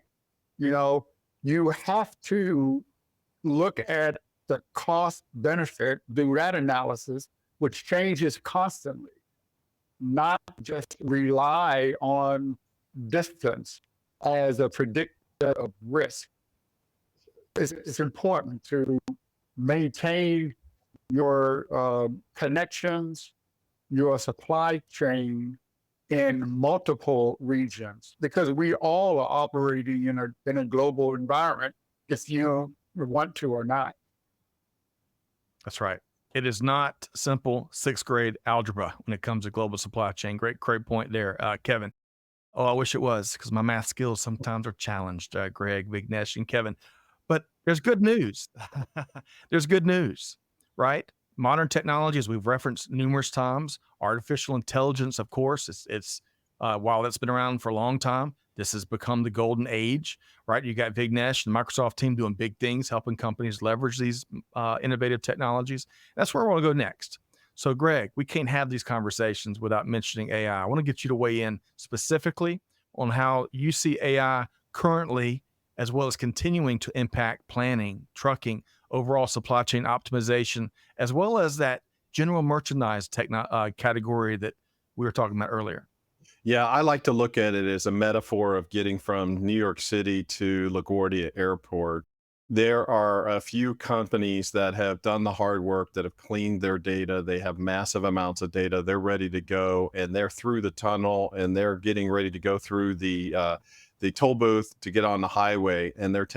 You have to look at the cost benefit, do that analysis, which changes constantly, not just rely on distance as a predictor of risk. It's important to maintain your connections, your supply chain in multiple regions, because we all are operating in a global environment, if you want to or not. That's right. It is not simple sixth grade algebra when it comes to global supply chain. Great point there, Kevin. Oh, I wish it was, because my math skills sometimes are challenged, Greg, Vignesh, and Kevin. But there's good news. There's good news, right? Modern technology, as we've referenced numerous times, artificial intelligence, of course, it's while that's been around for a long time, this has become the golden age, right? You got Vignesh and the Microsoft team doing big things, helping companies leverage these innovative technologies. That's where I want to go next. So, Greg, we can't have these conversations without mentioning AI. I want to get you to weigh in specifically on how you see AI currently, as well as continuing to impact planning, trucking, overall supply chain optimization, as well as that general merchandise category that we were talking about earlier. Yeah, I like to look at it as a metaphor of getting from New York City to LaGuardia Airport. There are a few companies that have done the hard work, that have cleaned their data. They have massive amounts of data. They're ready to go, and they're through the tunnel, and they're getting ready to go through the toll booth to get on the highway, and they're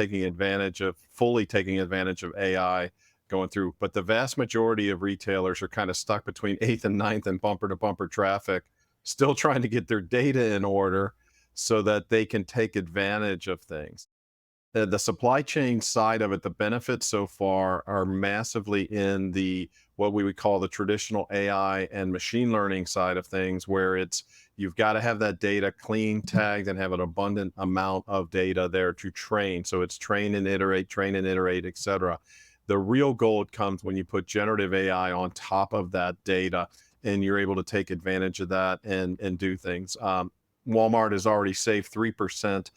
fully taking advantage of AI going through. But the vast majority of retailers are kind of stuck between 8th and 9th and bumper to bumper traffic still trying to get their data in order so that they can take advantage of things. The supply chain side of it, the benefits so far are massively in the what we would call the traditional AI and machine learning side of things, where it's you've got to have that data clean, tagged, and have an abundant amount of data there to train. So it's train and iterate, et cetera. The real gold comes when you put generative AI on top of that data and you're able to take advantage of that and do things. Walmart has already saved 3%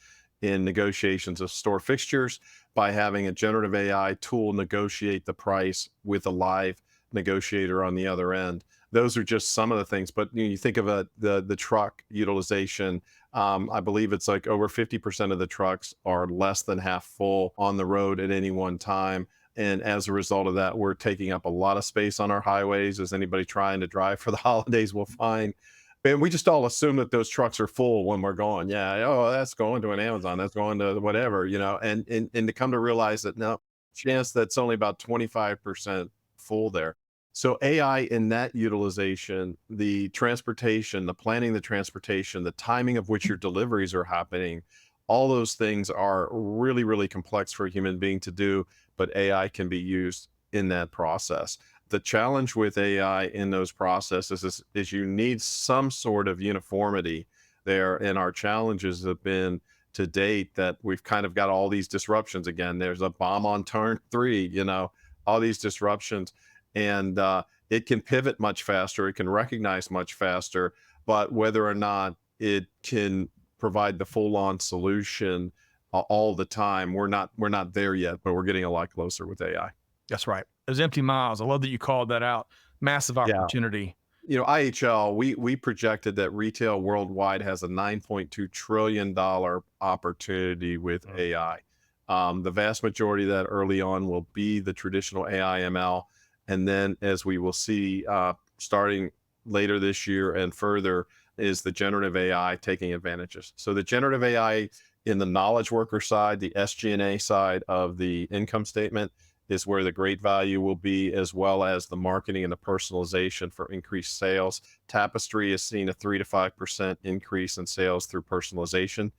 in negotiations of store fixtures by having a generative AI tool negotiate the price with a live negotiator on the other end. Those are just some of the things, but you think of the truck utilization. I believe it's like over 50% of the trucks are less than half full on the road at any one time. And as a result of that, we're taking up a lot of space on our highways. As anybody trying to drive for the holidays will find. And we just all assume that those trucks are full when we're gone. Yeah, oh, that's going to an Amazon, that's going to whatever, and to come to realize that no, chance that's only about 25% full there. So AI in that utilization, the transportation, the planning, the transportation, the timing of which your deliveries are happening, all those things are really, really complex for a human being to do, but AI can be used in that process. The challenge with AI in those processes is you need some sort of uniformity there. And our challenges have been to date that we've kind of got all these disruptions again. There's a bomb on turn 3, all these disruptions. And it can pivot much faster. It can recognize much faster. But whether or not it can provide the full-on solution all the time, we're not there yet, but we're getting a lot closer with AI. That's right. Those empty miles. I love that you called that out. Massive opportunity. IHL, we projected that retail worldwide has a $9.2 trillion opportunity with AI. The vast majority of that early on will be the traditional AI ML. And then as we will see starting later this year and further is the generative AI taking advantages. So the generative AI in the knowledge worker side, the SG&A side of the income statement is where the great value will be, as well as the marketing and the personalization for increased sales. Tapestry has seen a 3 to 5% increase in sales through personalization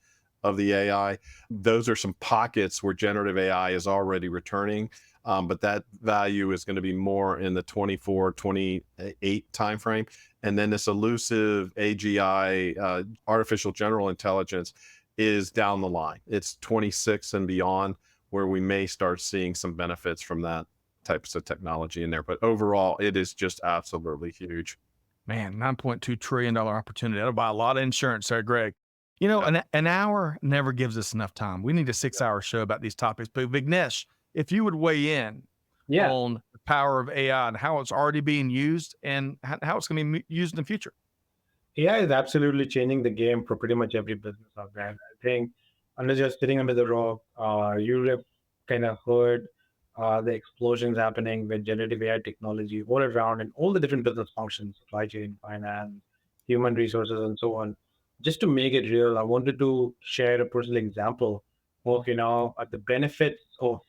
of the AI. Those are some pockets where generative AI is already returning, but that value is going to be more in the 24, 28 timeframe. And then this elusive AGI, artificial general intelligence, is down the line. It's 26 and beyond, where we may start seeing some benefits from that types of technology in there. But overall, it is just absolutely huge. Man, $9.2 trillion opportunity. That'll buy a lot of insurance there, Greg. An hour never gives us enough time. We need a 6-hour show about these topics. But Vignesh, if you would weigh in on the power of AI and how it's already being used and how it's going to be used in the future. AI is absolutely changing the game for pretty much every business out there. I think unless you're sitting under the rock, you have kind of heard the explosions happening with generative AI technology all around in all the different business functions, supply chain, finance, human resources, and so on. Just to make it real, I wanted to share a personal example of, the benefits of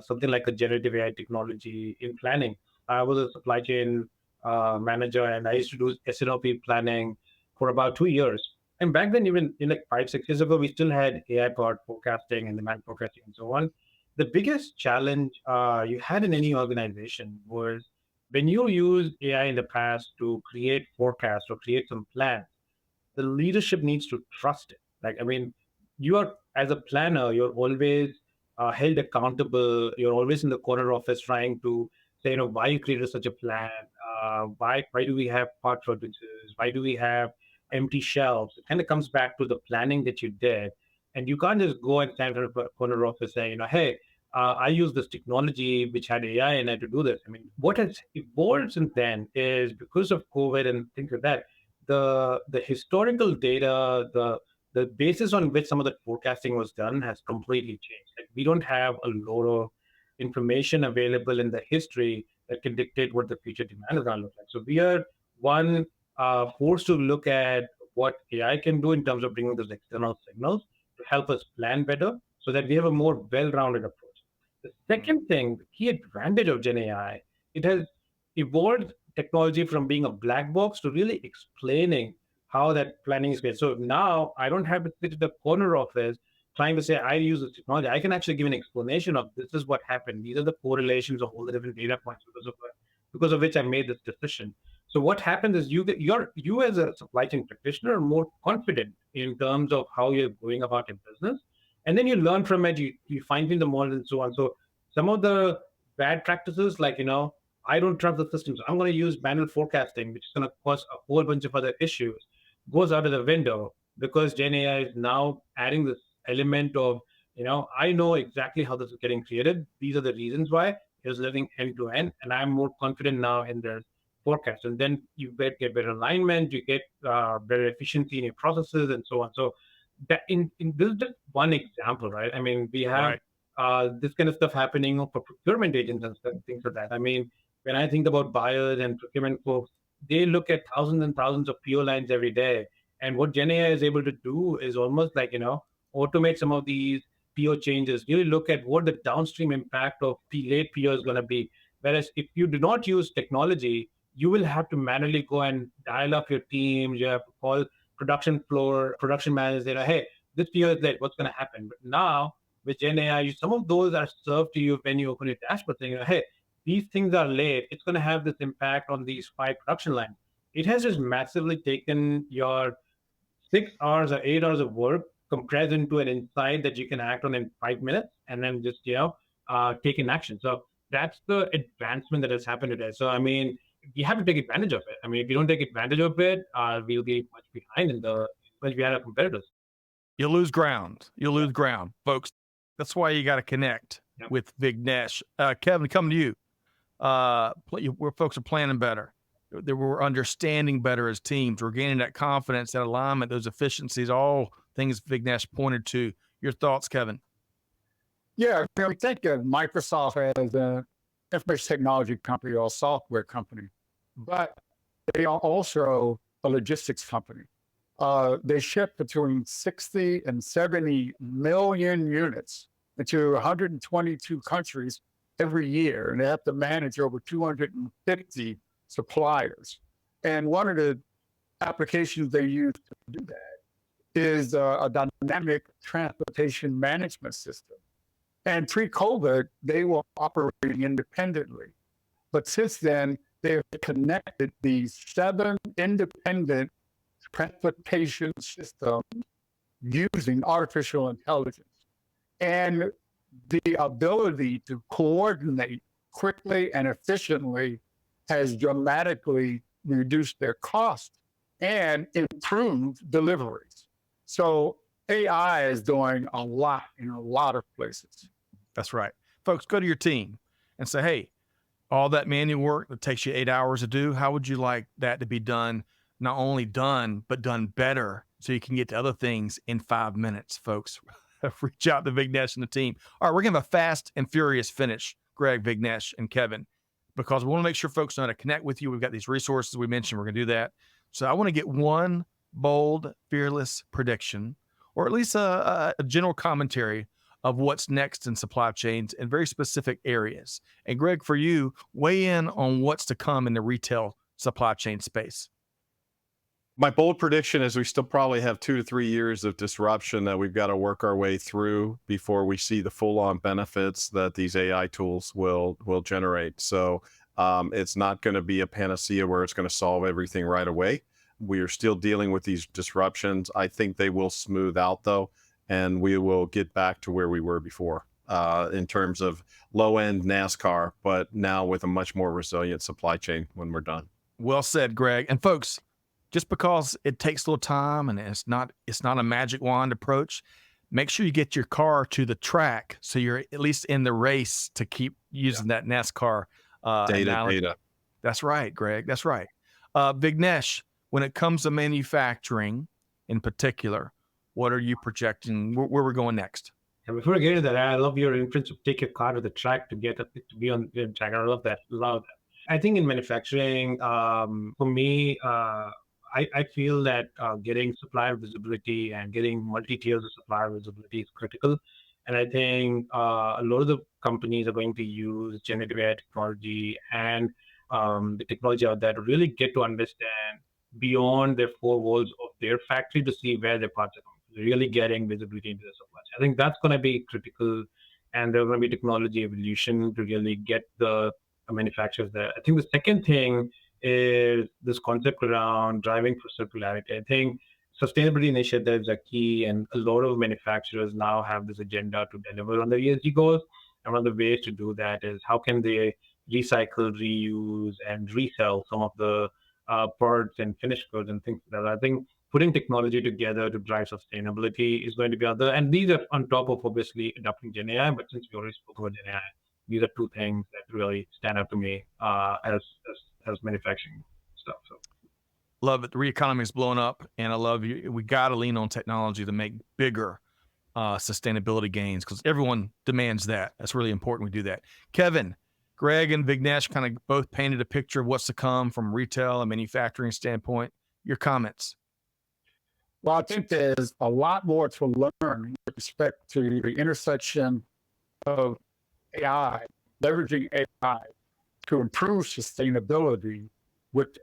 something like a generative AI technology in planning. I was a supply chain manager, and I used to do SNOP planning for about 2 years. And back then, even in like 5, 6 years ago, we still had AI-powered forecasting and demand forecasting and so on. The biggest challenge you had in any organization was when you used AI in the past to create forecasts or create some plans, the leadership needs to trust it. You are, as a planner, you're always held accountable. You're always in the corner office trying to say, why you created such a plan? Why do we have part shortages? Why do we have empty shelves? It kind of comes back to the planning that you did. And you can't just go and stand in a corner office saying, hey, I use this technology which had AI in it to do this. What has evolved since then is because of COVID and things like that, the historical data, the basis on which some of the forecasting was done has completely changed. We don't have a lot of information available in the history that can dictate what the future demand is going to look like. So we are forced to look at what AI can do in terms of bringing those external signals to help us plan better so that we have a more well-rounded approach. The second thing, the key advantage of Gen AI, it has evolved technology from being a black box to really explaining how that planning is made. So now I don't have to sit at the corner office trying to say I use this technology. I can actually give an explanation of this is what happened. These are the correlations of all the different data points because of which I made this decision. So what happens is you as a supply chain practitioner are more confident in terms of how you're going about your business, and then you learn from it. You fine tune the model and so on. So some of the bad practices, like I don't trust the systems. I'm going to use manual forecasting, which is going to cause a whole bunch of other issues, goes out of the window because Gen AI is now adding this element of, I know exactly how this is getting created. These are the reasons why it's living end to end, and I'm more confident now in their forecast. And then you get better alignment, you get better efficiency in your processes, and so on. So that in this is just one example, right? I mean, we have this kind of stuff happening for procurement agents and things like that. I mean, when I think about buyers and procurement folks, they look at thousands and thousands of PO lines every day. And what Gen AI is able to do is almost like, automate some of these PO changes, really look at what the downstream impact of late PO is going to be. Whereas if you do not use technology, you will have to manually go and dial up your team. You have to call production managers, hey, this PO is late, what's going to happen? But now with Gen AI, some of those are served to you when you open your dashboard saying, hey, these things are late. It's going to have this impact on these 5 production lines. It has just massively taken your 6 hours or 8 hours of work compressed into an insight that you can act on in 5 minutes and then just, take an action. So that's the advancement that has happened today. So, I mean, we have to take advantage of it. I mean, if you don't take advantage of it, we'll be much behind when we had our competitors. You'll lose ground. You'll lose ground, folks. That's why you got to connect Yep. with Vignesh. Kevin, come to you. Where folks are planning better. We're understanding better as teams. We're gaining that confidence, that alignment, those efficiencies, all things Vignesh pointed to. Your thoughts, Kevin? Yeah, we think of Microsoft as an information technology company or a software company, but they are also a logistics company. They ship between 60 and 70 million units into 122 countries every year, and they have to manage over 250 suppliers. And one of the applications they use to do that is a dynamic transportation management system. And pre-COVID, they were operating independently. But since then, they've connected these 7 independent transportation systems using artificial intelligence. And the ability to coordinate quickly and efficiently has dramatically reduced their cost and improved deliveries. So AI is doing a lot in a lot of places. That's right. Folks, go to your team and say, hey, all that manual work that takes you 8 hours to do, how would you like that to be done? Not only done, but done better so you can get to other things in 5 minutes, folks. Reach out to Vignesh and the team. All right, we're going to have a fast and furious finish, Greg, Vignesh, and Kevin, because we want to make sure folks know how to connect with you. We've got these resources we mentioned. We're going to do that. So I want to get one bold, fearless prediction, or at least a general commentary of what's next in supply chains in very specific areas. And Greg, for you, weigh in on what's to come in the retail supply chain space. My bold prediction is we still probably have 2 to 3 years of disruption that we've got to work our way through before we see the full-on benefits that these AI tools will generate. So it's not going to be a panacea where it's going to solve everything right away. We are still dealing with these disruptions. I think they will smooth out, though, and we will get back to where we were before in terms of low-end NASCAR, but now with a much more resilient supply chain when we're done. Well said, Greg. And folks, just because it takes a little time and it's not a magic wand approach, make sure you get your car to the track so you're at least in the race to keep using that NASCAR data. That's right, Greg. That's right. Vignesh, when it comes to manufacturing in particular, what are you projecting? Where we're going next? And before I get into that, I love your inference of take your car to the track to be on the track. I love that. I think in manufacturing, for me, I feel that getting supplier visibility and getting multi-tiers of supplier visibility is critical. And I think a lot of the companies are going to use generative AI technology and the technology out there to really get to understand beyond their four walls of their factory to see where their parts are coming from, really getting visibility into the supply chain. I think that's going to be critical, and there's going to be technology evolution to really get the manufacturers there. I think the second thing is this concept around driving for circularity. I think sustainability initiatives are key, and a lot of manufacturers now have this agenda to deliver on their ESG goals. And one of the ways to do that is how can they recycle, reuse, and resell some of the parts and finished goods and things like that. I think putting technology together to drive sustainability is going to be other. And these are on top of obviously adopting Gen AI. But since we already spoke about Gen AI, these are two things that really stand out to me as manufacturing stuff. So. Love it. The economy is blowing up, and I love you. We got to lean on technology to make bigger sustainability gains because everyone demands that. That's really important we do that. Kevin, Greg, and Vignesh kind of both painted a picture of what's to come from retail and manufacturing standpoint. Your comments? Well, I think there's a lot more to learn with respect to the intersection of AI, leveraging AI to improve sustainability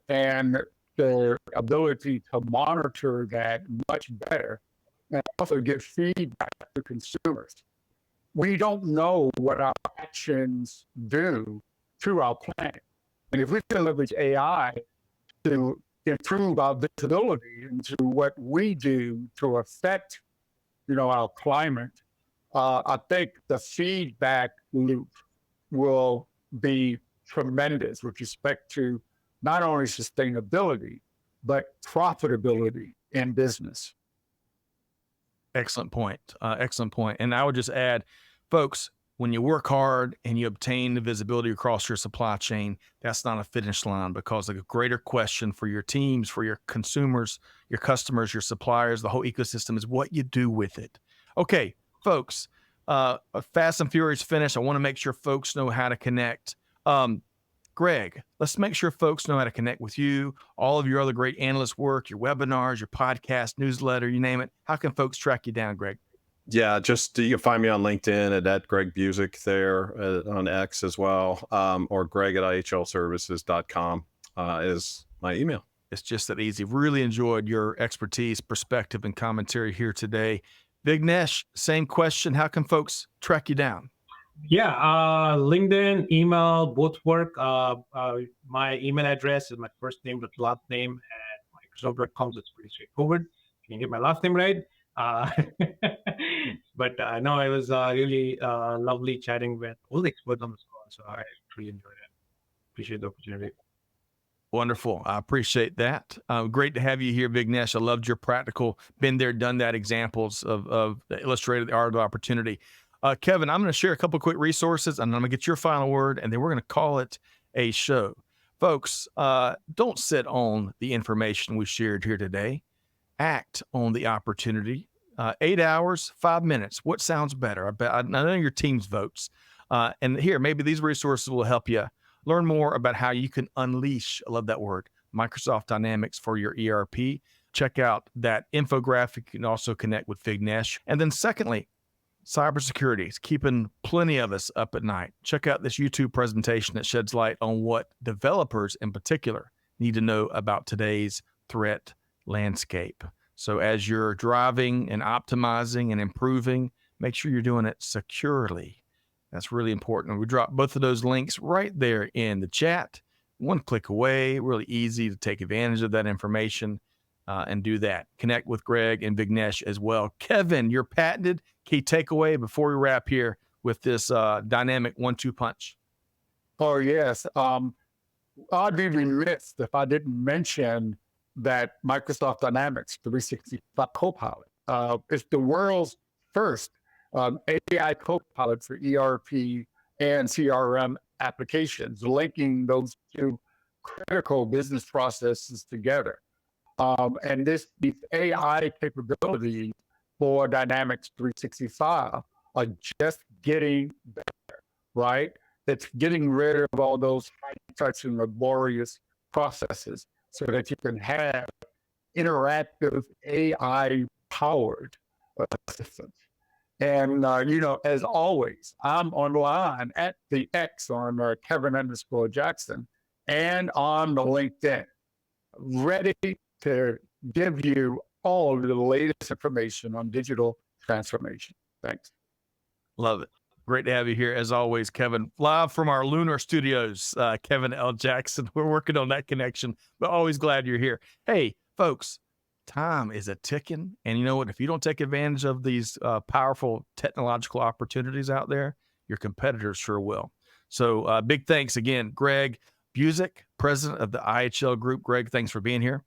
and the ability to monitor that much better and also give feedback to consumers. We don't know what our actions do to our planet. And if we can leverage AI to improve our visibility into what we do to affect, our climate, I think the feedback loop will be tremendous with respect to not only sustainability, but profitability in business. Excellent point. Excellent point. And I would just add, folks, when you work hard and you obtain the visibility across your supply chain, that's not a finish line, because a greater question for your teams, for your consumers, your customers, your suppliers, the whole ecosystem is what you do with it. Okay, folks, a Fast and Furious finish. I want to make sure folks know how to connect. Greg, let's make sure folks know how to connect with you, all of your other great analyst work, your webinars, your podcast, newsletter, you name it. How can folks track you down, Greg? Yeah, just you can find me on LinkedIn at Greg Buzek there, on X as well, or greg@ihlservices.com is my email. It's just that easy. Really enjoyed your expertise, perspective, and commentary here today. Vignesh, same question. How can folks track you down? Yeah, LinkedIn, email, both work. My email address is my first name with last name at Microsoft.com. So it's pretty straightforward. You can get my last name right. But no, it was really lovely chatting with all the experts on this call. So I really enjoyed it. Appreciate the opportunity. Wonderful. I appreciate that. Great to have you here, Vignesh. I loved your practical, been there, done that examples of the illustrated art of opportunity. Kevin, I'm going to share a couple of quick resources, and I'm going to get your final word, and then we're going to call it a show. Folks, don't sit on the information we shared here today. Act on the opportunity. 8 hours, 5 minutes. What sounds better? I know your team's votes. And here, maybe these resources will help you learn more about how you can unleash, I love that word, Microsoft Dynamics for your ERP. Check out that infographic. You can also connect with Vignesh. And then secondly, cybersecurity is keeping plenty of us up at night. Check out this YouTube presentation that sheds light on what developers in particular need to know about today's threat landscape. So as you're driving and optimizing and improving, make sure you're doing it securely. That's really important. We drop both of those links right there in the chat. One click away, really easy to take advantage of that information and do that. Connect with Greg and Vignesh as well. Kevin, your patented key takeaway before we wrap here with this dynamic 1-2 punch. Oh, yes. I'd be remiss if I didn't mention that Microsoft Dynamics 365 Copilot is the world's first AI Copilot for ERP and CRM applications, linking those two critical business processes together. And these AI capabilities for Dynamics 365 are just getting better, right? It's getting rid of all those high-touch and laborious processes so that you can have interactive AI-powered assistants. And, as always, I'm online at the X on Kevin _Jackson and on the LinkedIn. ready to give you all of the latest information on digital transformation. Thanks. Love it. Great to have you here, as always, Kevin. Live from our Lunar Studios, Kevin L. Jackson. We're working on that connection, but always glad you're here. Hey, folks, time is a ticking. And you know what? If you don't take advantage of these powerful technological opportunities out there, your competitors sure will. So big thanks again, Greg Buzek, president of the IHL Group. Greg, thanks for being here.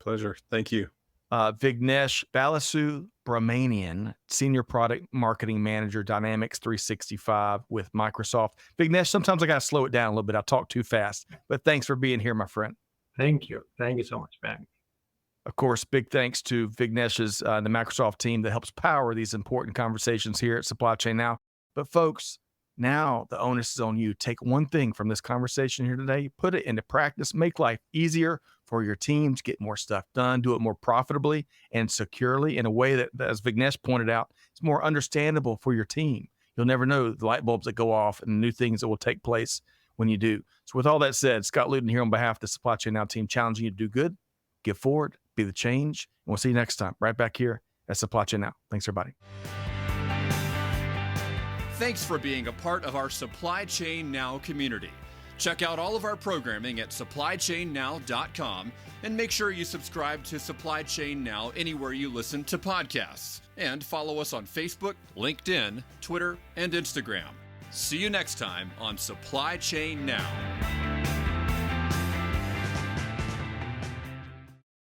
Pleasure. Thank you. Vignesh Balasubramanian, Senior Product Marketing Manager, Dynamics 365 with Microsoft. Vignesh, sometimes I got to slow it down a little bit. I talk too fast, but thanks for being here, my friend. Thank you. Thank you so much, Ben. Of course, big thanks to Vignesh's, the Microsoft team that helps power these important conversations here at Supply Chain Now. But folks, now the onus is on you. Take one thing from this conversation here today, put it into practice, make life easier for your teams, get more stuff done, do it more profitably and securely in a way that, as Vignesh pointed out, is more understandable for your team. You'll never know the light bulbs that go off and new things that will take place when you do. So with all that said, Scott Luton here on behalf of the Supply Chain Now team, challenging you to do good, give forward, be the change, and we'll see you next time right back here at Supply Chain Now. Thanks, everybody. Thanks for being a part of our Supply Chain Now community. Check out all of our programming at supplychainnow.com and make sure you subscribe to Supply Chain Now anywhere you listen to podcasts. And follow us on Facebook, LinkedIn, Twitter, and Instagram. See you next time on Supply Chain Now.